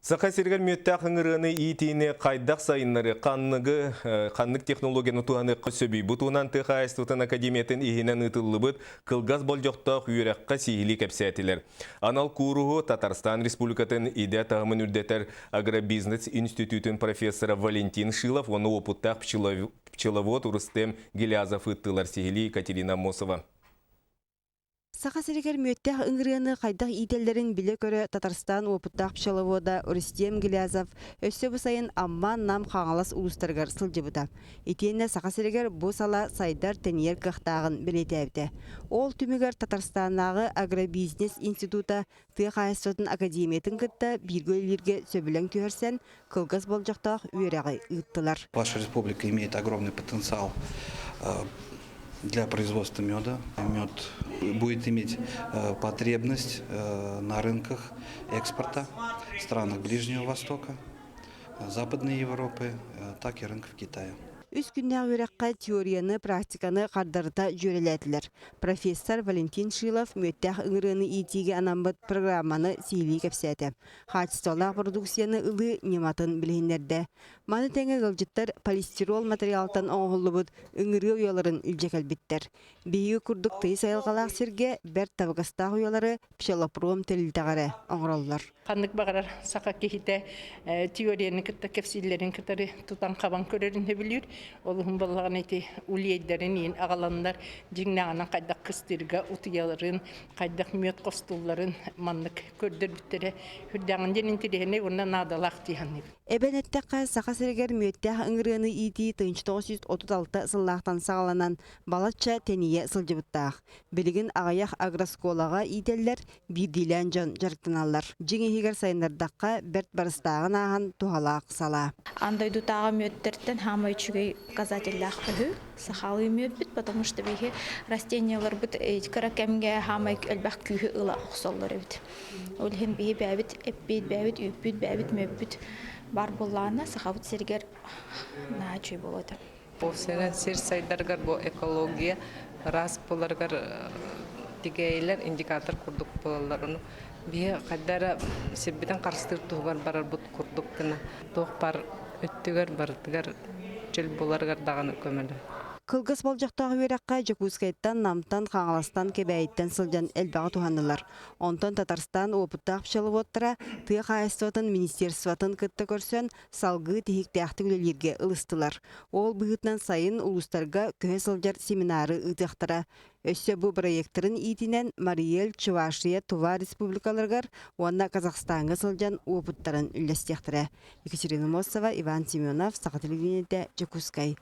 Сақа сергер мөттәк ыңырыны итине қайдақ сайынлары қаннық технологияны туғаны сөбей. Бұтуынан Тыхайстутын академиятын ихинен ұтылы бұд қылғаз болжоқтақ үйрәққа сейілі кәпсәтілер. Анал Куруғу Татарстан Республикатын иде тағымын үрдетер Агробизнес институтын профессора Валентин Шилов, оны опыттақ пчеловод Урыстем Гелязов ұттылар сейілі Екатерина Мосова. Сақа сәрігер мөттәқ ыңғырыны қайдақ ителлерін біле көрі Татарстан опыттақ пчеловода Урыстем Гелязов өсі бұл сайын амман нам қаңалас ұлыстарғар сылжыбыда. Етенне сақа сәрігер бұл сала сайдар тәнер қықтағын білеті әбді. Ол түмігер Татарстанағы Агробизнес института Тыхайстутын академиятын кітті биргөлерге сөбілен көрсен қылғыз болжақтақ үйерағы ұйттылар. Ваша республика имеет огромный потенциал для производства меда. Мед будет иметь потребность на рынках экспорта в странах Ближнего Востока, Западной Европы, так и рынков Китая. Үс күннәг үйрәккә теорияны, практиканы қардарыта жөреләділер. Профессор Валентин Шилов мөттәк ыңырыны итиге анамбыт программаны сейлі кәпсәті. Хатистолақ продукцияны ылы нематын білгендерді. Маны тәңі ғылжыттар полистирол материалтан оңғылы бұд ыңыры ұяларын үлжек әлбіттер. Бейі күрдік тыйы сайылғалақ серге бәр табығыстақ ұялары пшелопром тәлілтағары оңыралылар. Қандық бағарар сақа кехите теорияны кітті кәпсилерін кітары тұтан қабан көрерін білір. Олығын болған әйті үлейдерін ең ағаландар жеңнағынан қайдақ қыстырға ұтыяларын, қайдақ мөт қостуларын маңдық көрдір біттері хүрдәңін денін тірегіне орнан адалақ дейін. Эбенеттәққа сақа сәргер мөттәқ ыңырыны ити 1936 сыллақтан сағаланан балатша тәние сылжыбыттақ. Білігін ағаяқ агросколаға ителлер бірдейлән жан жарықтаналар. Жеңегер сайынардаққа бәрт барыстағын ағын туғалақ сала. Андайду тағы мөттерден хамай чүгей казателлах көхү сахалы мөт бит, потому что бихи растениялар бит каракемге хамай элбах күйі ыла оқсоллар бит. Ол хем бихи бәбит эппит бәбит үппит бәбит мөппит бар болларына сахабыт сергер начой болады. По сенен сер сайдаргар бо экология раз боларгар тигейлер индикатор курдук болалар. Бие кадара себбитен карстыр тугар барар бут курдук кына. Тох бар өттүгөр бардыгар жел боларгар даганы көмөлө. Кылгыс болжақтағы өрәққа Жакускайттан, Намтан, Қаңаластан, Кебәйттен сылжан әлбағы туғанылар. Онтан Татарстан опыттақ пшеловоттыра Тыхайстутын министерстватын кітті көрсен салғы тихіктәқті үлелерге ылыстылар. Ол бұғытнан сайын ұлыстарға көне сылжар семинары ұтықтыра. Өссө бұ проекттарын итінен Мариэл, Чувашия, Тува республикаларғар, онна Казахстанға сылжан опыттарын үлестектірі. Екатерина Мосова, Иван Семенов, Сақа телевидениеде Жакускай.